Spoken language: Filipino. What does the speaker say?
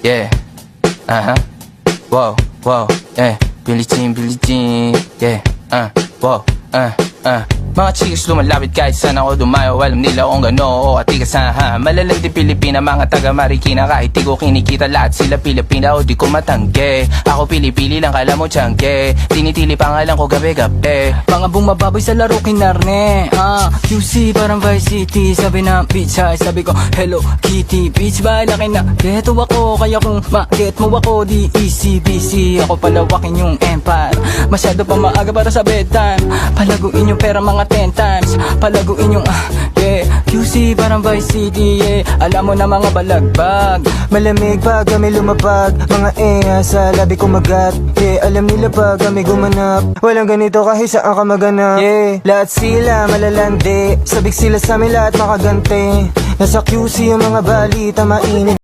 yeah. Wow, wow, yeah. Billie Jean, yeah. Wow, Mga chicks lumalapit kahit saan ako dumayo. Alam nila kung gano o atigasahan. Malalang di Pilipina, mga taga Marikina. Kahit di ko kinikita, lahat sila Pilipina o di ko matangge. Ako pili-pili lang, kala mo tiyangge. Tinitili pangalan ko gabi-gabi. Mga bumababoy sa laro kinarne. QC parang Vice City. Sabi ng pizza, sabi ko Hello Kitty. Bitch ba laki na geto ako. Kaya kung ma-get mo ako, di easy busy. Ako palawakin yung empire. Masyado pa maaga para sa bedtime. Palaguin yung pera mga 10 times. Palaguin yung yeah. QC parang Vice City, yeah. Alam mo na mga balagbag. Malamig pag kami lumapag. Mga sa labi kumagat. Yeah, alam nila pag kami gumanap. Walang ganito kahit saan ka maganap. Yeah, lahat sila malalandi. Sabik sila sa amin lahat makaganti. Nasa QC yung mga balita mainit.